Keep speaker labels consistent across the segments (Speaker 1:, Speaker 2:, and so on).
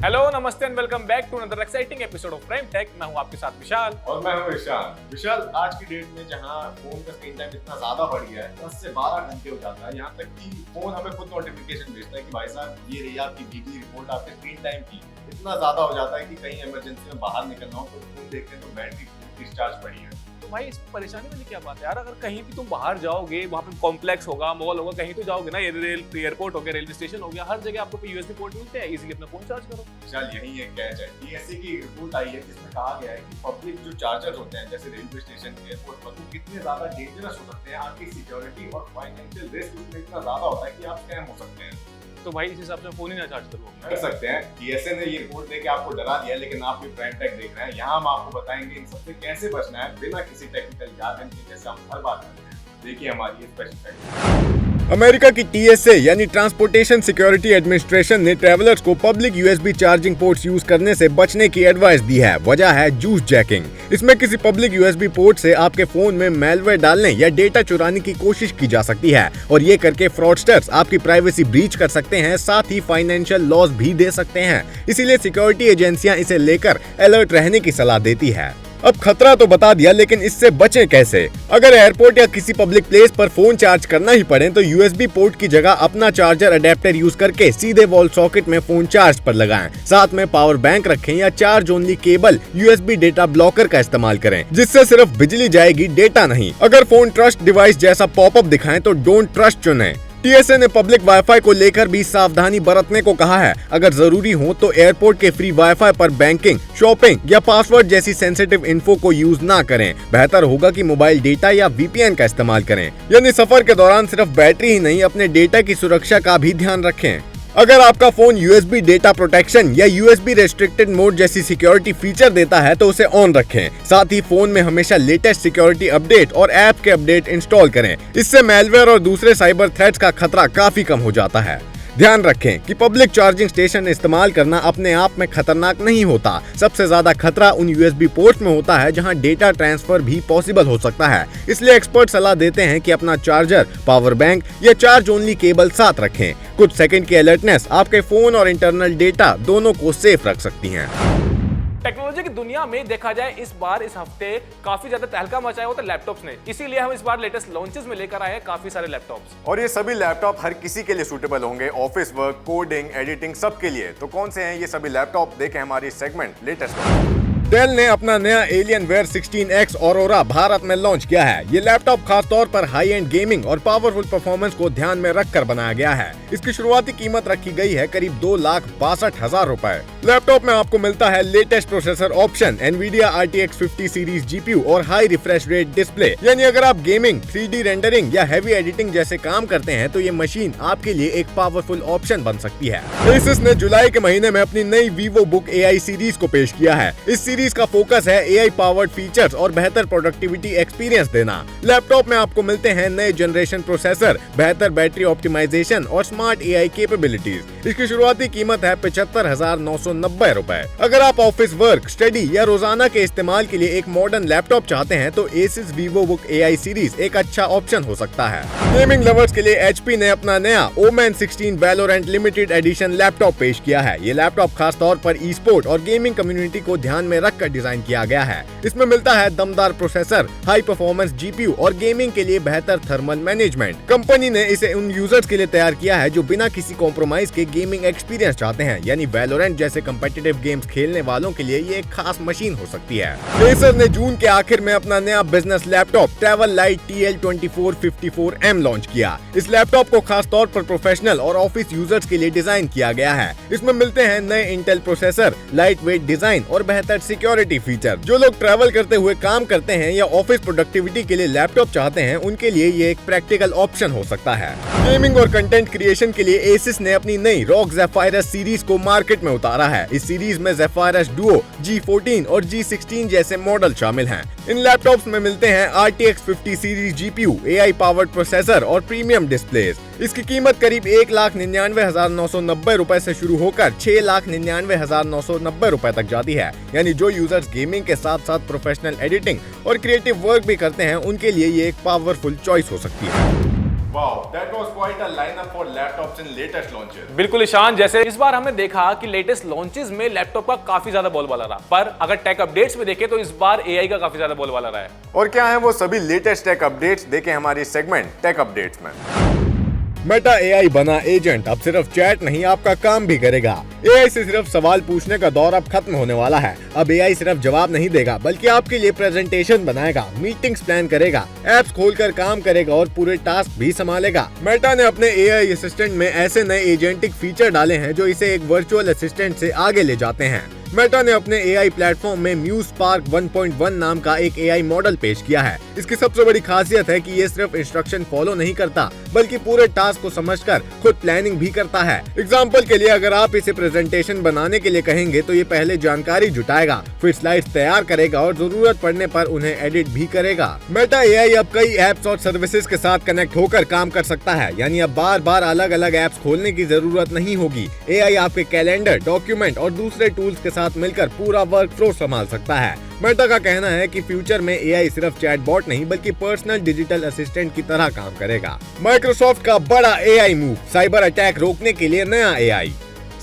Speaker 1: Hello, नमस्ते and welcome back to another exciting episode of Prime Tech. मैं हूं आपके साथ विशाल
Speaker 2: और मैं हूं विशाल। विशाल, आज की डेट में जहां फोन का स्क्रीन टाइम इतना ज्यादा बढ़ गया है, 10 से 12 घंटे हो जाता है, यहाँ तक कि फोन हमें खुद नोटिफिकेशन भेजता है कि भाई साहब ये रही आपकी वीकली रिपोर्ट आपके स्क्रीन टाइम की। इतना ज्यादा हो जाता है कि कहीं इमरजेंसी में बाहर निकलना हो तो फोन देखते हैं तो बैटरी डिस्चार्ज पड़ी है।
Speaker 1: तो भाई इसमें परेशानी वाली क्या बात है यार। अगर कहीं भी तुम बाहर जाओगे, वहाँ पे कॉम्प्लेक्स होगा, मॉल होगा, कहीं तो जाओगे ना, एयरपोर्ट हो गया, रेलवे स्टेशन हो गया, हर जगह आपको यूएसबी पोर्ट मिलते हैं, इजीली अपना फोन चार्ज करो।
Speaker 2: विशाल, यही एक कैच है। टीएसए की रिपोर्ट आई है जिसमें कहा गया है कि पब्लिक जो चार्जर होते हैं जैसे रेलवे स्टेशन, एयरपोर्ट पर, वो कितने ज्यादा डेंजरस हो सकते हैं। आपकी सिक्योरिटी और फाइनेंशियल रिस्क उसमें इतना ज्यादा होता है कि आप स्कैम हो सकते हैं।
Speaker 1: तो भाई इस हिसाब से फोन ही ना चार्ज करो।
Speaker 2: कर सकते हैं। टीएसए ने ये रिपोर्ट देके आपको डरा दिया, लेकिन आप भी प्राइम टेक देख रहे हैं। यहाँ हम आपको बताएंगे इन सबसे कैसे बचना है बिना किसी टेक्निकल jargon के, जैसे हम हर बात करते हैं। देखिए हमारी स्पेशल फैक्ट।
Speaker 3: अमेरिका की टीएसए यानी ट्रांसपोर्टेशन सिक्योरिटी एडमिनिस्ट्रेशन ने ट्रैवलर्स को public USB charging ports use करने से बचने की एडवाइस दी है। वजह है जूस जैकिंग। इसमें किसी पब्लिक यूएसबी पोर्ट से आपके फोन में मैलवेयर डालने या डेटा चुराने की कोशिश की जा सकती है और ये करके फ्रॉडस्टर्स आपकी प्राइवेसी ब्रीच कर सकते हैं, साथ ही फाइनेंशियल लॉस भी दे सकते हैं। इसीलिए सिक्योरिटी एजेंसियां इसे लेकर अलर्ट रहने की सलाह देती है। अब खतरा तो बता दिया, लेकिन इससे बचें कैसे। अगर एयरपोर्ट या किसी पब्लिक प्लेस पर फोन चार्ज करना ही पड़े तो यूएसबी पोर्ट की जगह अपना चार्जर अडेप्टर यूज करके सीधे वॉल सॉकेट में फोन चार्ज पर लगाएं। साथ में पावर बैंक रखें या charge only cable USB data blocker का इस्तेमाल करें, जिससे सिर्फ बिजली जाएगी, डेटा नहीं। अगर फोन ट्रस्ट डिवाइस जैसा पॉपअप दिखाएं तो डोंट ट्रस्ट चुनें। टीएसए ने पब्लिक वाईफाई को लेकर भी सावधानी बरतने को कहा है। अगर जरूरी हो तो एयरपोर्ट के फ्री वाईफाई पर बैंकिंग, शॉपिंग या पासवर्ड जैसी सेंसिटिव इन्फो को यूज ना करें। बेहतर होगा कि मोबाइल डेटा या वीपीएन का इस्तेमाल करें। यानी सफर के दौरान सिर्फ बैटरी ही नहीं, अपने डेटा की सुरक्षा का भी ध्यान रखें। अगर आपका फोन यूएसबी डेटा प्रोटेक्शन या यूएसबी रेस्ट्रिक्टेड मोड जैसी सिक्योरिटी फीचर देता है तो उसे ऑन रखें। साथ ही फोन में हमेशा लेटेस्ट सिक्योरिटी अपडेट और ऐप के अपडेट इंस्टॉल करें। इससे मैलवेयर और दूसरे साइबर थ्रेट्स का खतरा काफी कम हो जाता है। ध्यान रखें कि पब्लिक चार्जिंग स्टेशन इस्तेमाल करना अपने आप में खतरनाक नहीं होता। सबसे ज्यादा खतरा उन यूएसबी पोर्ट्स में होता है जहां डेटा ट्रांसफर भी पॉसिबल हो सकता है। इसलिए एक्सपर्ट सलाह देते हैं कि अपना चार्जर, पावर बैंक या चार्ज ओनली केबल साथ रखें। कुछ सेकंड की अलर्टनेस आपके फोन और इंटरनल डेटा दोनों को सेफ रख सकती है।
Speaker 1: टेक्नोलॉजी की दुनिया में देखा जाए, इस बार इस हफ्ते काफी ज्यादा तहलका मचाया हुआ था लैपटॉप्स ने। इसीलिए हम इस बार लेटेस्ट लॉन्चेस में लेकर आए हैं काफी सारे लैपटॉप्स।
Speaker 3: और ये सभी लैपटॉप हर किसी के लिए सूटेबल होंगे, ऑफिस वर्क, कोडिंग, एडिटिंग, सबके लिए। तो कौन से हैं ये सभी लैपटॉप, देखें हमारी सेगमेंट लेटेस्ट। डेल ने अपना नया एलियनवेयर 16X ऑरोरा भारत में लॉन्च किया है। ये लैपटॉप खास तौर पर हाई एंड गेमिंग और पावरफुल परफॉर्मेंस को ध्यान में रखकर बनाया गया है। इसकी शुरुआती कीमत रखी गई है करीब 2,62,000 रुपए। लैपटॉप में आपको मिलता है latest processor option, Nvidia RTX 50 series GPU और हाई रिफ्रेश रेट डिस्प्ले। यानी अगर आप गेमिंग, 3D रेंडरिंग या हैवी एडिटिंग जैसे काम करते हैं तो ये मशीन आपके लिए एक पावरफुल ऑप्शन बन सकती है। Asus ने जुलाई के महीने में अपनी नई Vivo Book AI सीरीज को पेश किया है। इस सीरीज का फोकस है AI पावर्ड फीचर्स और बेहतर प्रोडक्टिविटी एक्सपीरियंस देना। लैपटॉप में आपको मिलते हैं नए जनरेशन प्रोसेसर, बेहतर बैटरी ऑप्टिमाइजेशन और स्मार्ट AI कैपेबिलिटीज। इसकी शुरुआती कीमत है 75,990 रुपए। अगर आप ऑफिस वर्क, स्टडी या रोजाना के इस्तेमाल के लिए एक मॉडर्न लैपटॉप चाहते हैं तो Asus Vivo Book AI series एक अच्छा ऑप्शन हो सकता है। गेमिंग लवर्स के लिए HP ने अपना नया Omen 16 Valorant limited edition laptop पेश किया है। ये लैपटॉप खास तौर पर ई स्पोर्ट और गेमिंग कम्युनिटी को ध्यान में रखकर डिजाइन किया गया है। इसमें मिलता है दमदार प्रोसेसर, हाई परफॉर्मेंस जीपीयू और गेमिंग के लिए बेहतर थर्मल मैनेजमेंट। कंपनी ने इसे उन यूजर्स के लिए तैयार किया है जो बिना किसी कॉम्प्रोमाइज के गेमिंग एक्सपीरियंस चाहते हैं। यानी वैलोरेंट जैसे कम्पिटिटिव गेम्स खेलने वालों के लिए ये एक खास मशीन हो सकती है। Acer ने जून के आखिर में अपना नया business laptop travel light TL2454M launch किया। इस लैपटॉप को खास तौर पर प्रोफेशनल और ऑफिस यूजर्स के लिए डिजाइन किया गया है। इसमें मिलते हैं नए Intel processor, light weight design और बेहतर सिक्योरिटी फीचर। जो लोग ट्रैवल करते हुए काम करते हैं या ऑफिस प्रोडक्टिविटी के लिए लैपटॉप चाहते हैं, उनके लिए ये एक प्रैक्टिकल ऑप्शन हो सकता है। गेमिंग और कंटेंट क्रिएशन के लिए Asus ने अपनी नई ROG Zephyrus सीरीज को मार्केट में उतारा है। इस सीरीज में Zephyrus Duo, G14 और G16 जैसे मॉडल शामिल हैं। इन लैपटॉप्स में मिलते हैं RTX 50 series GPU, AI powered processor और प्रीमियम डिस्प्लेज। इसकी कीमत करीब 1,99,990 रुपए से शुरू होकर 6,99,990 रुपए तक जाती है। यानी जो यूजर्स गेमिंग के साथ साथ प्रोफेशनल एडिटिंग और क्रिएटिव वर्क भी करते हैं, उनके लिए ये एक पावरफुल चॉइस हो सकती है। Wow, that was quite a lineup for laptops in latest launches.
Speaker 1: बिल्कुल ईशान, जैसे इस बार हमने देखा कि लेटेस्ट लॉन्चेस में लैपटॉप का काफी ज्यादा बोलबाला रहा, पर अगर टेक अपडेट्स में देखें तो इस बार एआई का काफी ज्यादा बोलबाला रहा है।
Speaker 3: और क्या है वो सभी लेटेस्ट टेक अपडेट्स, देखें हमारी सेगमेंट टेक अपडेट्स में। मेटा एआई बना एजेंट, अब सिर्फ चैट नहीं आपका काम भी करेगा। एआई से सिर्फ सवाल पूछने का दौर अब खत्म होने वाला है। अब एआई सिर्फ जवाब नहीं देगा बल्कि आपके लिए प्रेजेंटेशन बनाएगा, मीटिंग्स प्लान करेगा, एप्स खोलकर काम करेगा और पूरे टास्क भी संभालेगा। मेटा ने अपने एआई असिस्टेंट में ऐसे नए एजेंटिक फीचर डाले हैं जो इसे एक वर्चुअल असिस्टेंट से आगे ले जाते हैं। मेटा ने अपने एआई प्लेटफॉर्म में म्यूज स्पार्क 1.1 नाम का एक एआई मॉडल पेश किया है। इसकी सबसे बड़ी खासियत है कि ये सिर्फ इंस्ट्रक्शन फॉलो नहीं करता बल्कि पूरे टास्क को समझकर खुद प्लानिंग भी करता है। एग्जाम्पल के लिए अगर आप इसे प्रेजेंटेशन बनाने के लिए कहेंगे तो ये पहले जानकारी जुटाएगा, फिर स्लाइड्स तैयार करेगा और जरूरत पड़ने पर उन्हें एडिट भी करेगा। मेटा एआई अब कई एप्स और सर्विसेज के साथ कनेक्ट होकर काम कर सकता है, यानी अब बार बार अलग अलग एप्स खोलने की जरूरत नहीं होगी। एआई आपके कैलेंडर, डॉक्यूमेंट और दूसरे टूल्स के साथ मिलकर पूरा वर्क फ्लो संभाल सकता है। मेटा का कहना है कि फ्यूचर में एआई सिर्फ चैटबॉट नहीं बल्कि पर्सनल डिजिटल असिस्टेंट की तरह काम करेगा। माइक्रोसॉफ्ट का बड़ा एआई मूव, साइबर अटैक रोकने के लिए नया एआई।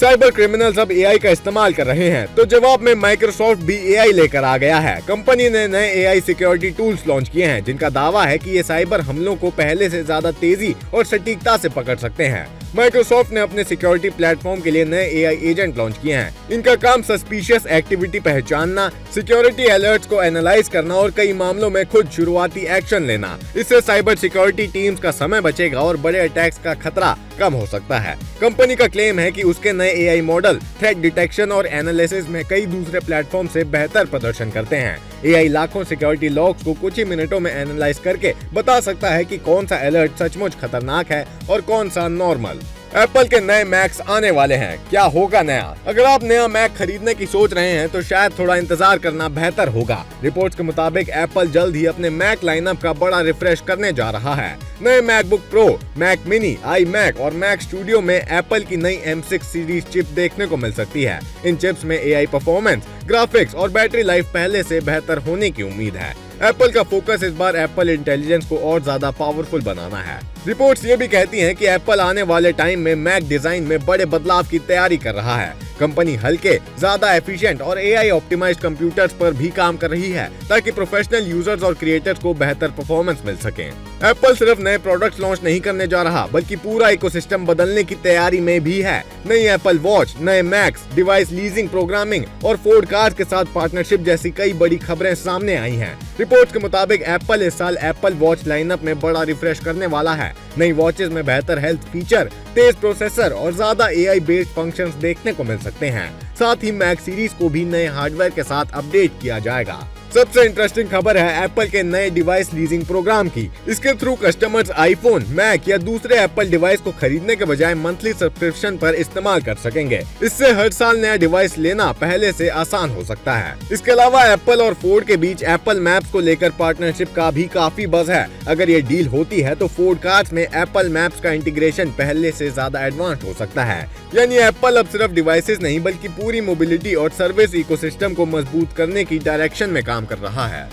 Speaker 3: साइबर क्रिमिनल्स अब एआई का इस्तेमाल कर रहे हैं, तो जवाब में माइक्रोसॉफ्ट भी एआई लेकर आ गया है। कंपनी ने नए एआई सिक्योरिटी टूल्स लॉन्च किए हैं जिनका दावा है कि ये साइबर हमलों को पहले से ज्यादा तेजी और सटीकता से पकड़ सकते हैं। माइक्रोसॉफ्ट ने अपने सिक्योरिटी प्लेटफॉर्म के लिए नए एआई एजेंट लॉन्च किए हैं। इनका काम सस्पिशियस एक्टिविटी पहचानना, सिक्योरिटी अलर्ट्स को एनालाइज करना और कई मामलों में खुद शुरुआती एक्शन लेना। इससे साइबर सिक्योरिटी टीम्स का समय बचेगा और बड़े अटैक्स का खतरा कम हो सकता है। कंपनी का क्लेम है कि उसके नए एआई मॉडल थ्रेट डिटेक्शन और एनालिसिस में कई दूसरे प्लेटफॉर्म से बेहतर प्रदर्शन करते हैं। एआई लाखों सिक्योरिटी लॉग्स को कुछ ही मिनटों में एनालाइज करके बता सकता है कि कौन सा अलर्ट सचमुच खतरनाक है और कौन सा नॉर्मल। एप्पल के नए मैक्स आने वाले हैं, क्या होगा नया? अगर आप नया मैक खरीदने की सोच रहे हैं तो शायद थोड़ा इंतजार करना बेहतर होगा। रिपोर्ट्स के मुताबिक एप्पल जल्द ही अपने मैक लाइनअप का बड़ा रिफ्रेश करने जा रहा है। नए मैकबुक प्रो, मैक मिनी, आई मैक और मैक स्टूडियो में एप्पल की नई M6 सीरीज चिप देखने को मिल सकती है। इन चिप्स में एआई परफॉर्मेंस, ग्राफिक्स और बैटरी लाइफ पहले से बेहतर होने की उम्मीद है। एप्पल का फोकस इस बार एप्पल इंटेलिजेंस को और ज्यादा पावरफुल बनाना है। रिपोर्ट्स ये भी कहती हैं कि एप्पल आने वाले टाइम में मैक डिजाइन में बड़े बदलाव की तैयारी कर रहा है। कंपनी हल्के, ज्यादा एफिशिएंट और एआई ऑप्टिमाइज्ड कंप्यूटर्स पर भी काम कर रही है ताकि प्रोफेशनल यूजर्स और क्रिएटर्स को बेहतर परफॉर्मेंस मिल सके। एप्पल सिर्फ नए प्रोडक्ट्स लॉन्च नहीं करने जा रहा बल्कि पूरा इकोसिस्टम बदलने की तैयारी में भी है। नई एप्पल वॉच, नए मैक्स, डिवाइस लीजिंग, प्रोग्रामिंग और फोर्ड कार्स के साथ पार्टनरशिप जैसी कई बड़ी खबरें सामने आई हैं। रिपोर्ट्स के मुताबिक एप्पल इस साल एप्पल वॉच लाइनअप में बड़ा रिफ्रेश करने वाला है। नई वॉचेस में बेहतर हेल्थ फीचर, तेज प्रोसेसर और ज्यादा एआई बेस्ड फंक्शंस देखने को मिल सकते हैं। साथ ही मैक सीरीज को भी नए हार्डवेयर के साथ अपडेट किया जाएगा। सबसे इंटरेस्टिंग खबर है एप्पल के नए डिवाइस लीजिंग प्रोग्राम की। इसके थ्रू कस्टमर्स आईफोन, मैक या दूसरे एप्पल डिवाइस को खरीदने के बजाय मंथली सब्सक्रिप्शन पर इस्तेमाल कर सकेंगे। इससे हर साल नया डिवाइस लेना पहले से आसान हो सकता है। इसके अलावा एप्पल और फोर्ड के बीच एप्पल मैप्स को लेकर पार्टनरशिप का भी काफी बज़ है। अगर ये डील होती है तो फोर्ड कार्स में एप्पल मैप्स का इंटीग्रेशन पहले से ज्यादा एडवांस हो सकता है। यानी एप्पल अब सिर्फ डिवाइसेस नहीं बल्कि पूरी मोबिलिटी और सर्विस इकोसिस्टम को मजबूत करने की डायरेक्शन में काम कर रहा है।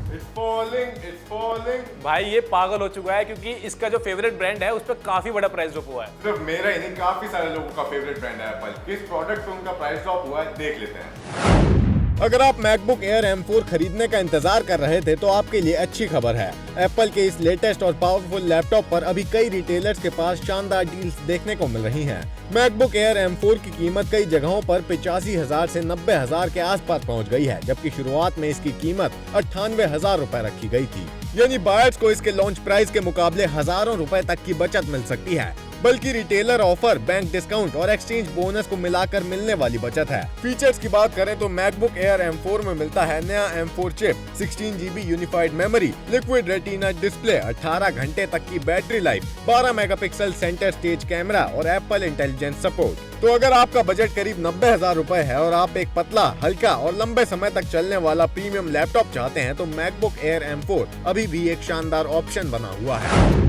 Speaker 3: It's falling.
Speaker 1: भाई ये पागल हो चुका है क्योंकि इसका जो फेवरेट ब्रांड है उस पर काफी बड़ा प्राइस ड्रॉप हुआ है।
Speaker 3: सिर्फ मेरा ही नहीं, काफी सारे लोगों का फेवरेट ब्रांड है एप्पल। किस प्रोडक्ट पे उनका प्राइस ड्रॉप हुआ है देख लेते हैं। अगर आप मैकबुक एयर M4 खरीदने का इंतजार कर रहे थे तो आपके लिए अच्छी खबर है। एप्पल के इस लेटेस्ट और पावरफुल लैपटॉप पर अभी कई रिटेलर्स के पास शानदार डील्स देखने को मिल रही हैं। मैकबुक एयर M4 की कीमत कई जगहों पर 85,000 से 90,000 के आसपास पहुंच गई है, जबकि शुरुआत में इसकी कीमत 98,000 रुपए रखी गई थी। यानी बायर्स को इसके लॉन्च प्राइस के मुकाबले हजारों रुपए तक की बचत मिल सकती है। बल्कि रिटेलर ऑफर, बैंक डिस्काउंट और एक्सचेंज बोनस को मिलाकर मिलने वाली बचत है। फीचर्स की बात करें तो मैकबुक एयर M4 में मिलता है नया M4 chip, 16GB unified memory, liquid retina display, 18 घंटे तक की battery life, 12 megapixel centre stage camera और एप्पल इंटेलिजेंस सपोर्ट। तो अगर आपका बजट करीब 90,000 रुपए है और आप एक पतला, हल्का और लंबे समय तक चलने वाला प्रीमियम लैपटॉप चाहते हैं तो मैकबुक एयर M4 अभी भी एक शानदार ऑप्शन बना हुआ है।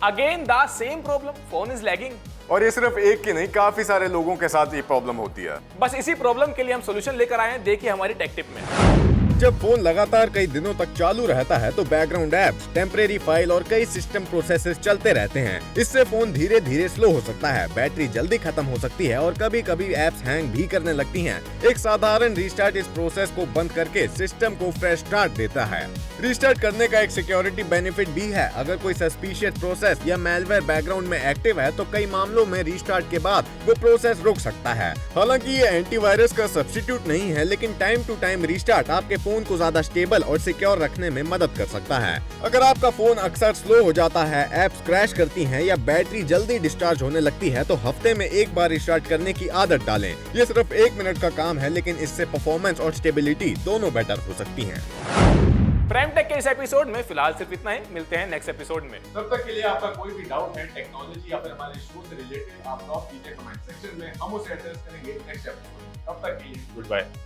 Speaker 1: Again the same problem, phone is lagging.
Speaker 3: और ये सिर्फ एक की नहीं, काफी सारे लोगों के साथ ये प्रॉब्लम होती है।
Speaker 1: बस इसी प्रॉब्लम के लिए हम सोल्यूशन लेकर आए हैं, देखिए हमारी टेक टिप में।
Speaker 3: जब फोन लगातार कई दिनों तक चालू रहता है तो बैकग्राउंड एप्स, टेम्परेरी फाइल और कई सिस्टम प्रोसेसेस चलते रहते हैं। इससे फोन धीरे धीरे स्लो हो सकता है, बैटरी जल्दी खत्म हो सकती है और कभी कभी एप्स हैंग भी करने लगती हैं। एक साधारण रीस्टार्ट इस प्रोसेस को बंद करके सिस्टम को फ्रेश स्टार्ट देता है। रीस्टार्ट करने का एक सिक्योरिटी बेनिफिट भी है। अगर कोई सस्पिशियस प्रोसेस या मैलवेयर बैकग्राउंड में एक्टिव है तो कई मामलों में रीस्टार्ट के बाद वो प्रोसेस रुक सकता है। हालांकि ये एंटीवायरस का सब्स्टिट्यूट नहीं है, लेकिन टाइम टू टाइम रीस्टार्ट आपके फोन को ज्यादा स्टेबल और सिक्योर रखने में मदद कर सकता है। अगर आपका फोन अक्सर स्लो हो जाता है, एप्स क्रैश करती हैं या बैटरी जल्दी डिस्चार्ज होने लगती है तो हफ्ते में एक बार रिस्टार्ट करने की आदत डालें। ये सिर्फ 1 मिनट का काम है, लेकिन इससे परफॉर्मेंस और स्टेबिलिटी दोनों बेटर हो सकती हैं।
Speaker 1: प्राइम टेक के इस एपिसोड में फिलहाल सिर्फ इतना ही। मिलते हैं नेक्स्ट एपिसोड में।
Speaker 2: तब तक के लिए आपका कोई भी डाउट है टेक्नोलॉजी या फिर हमारे शो से रिलेटेड, आप ड्रॉप कीजिए कमेंट सेक्शन में, हम उसे एड्रेस करेंगे नेक्स्ट एपिसोड में। तब तक के लिए
Speaker 1: गुड बाय।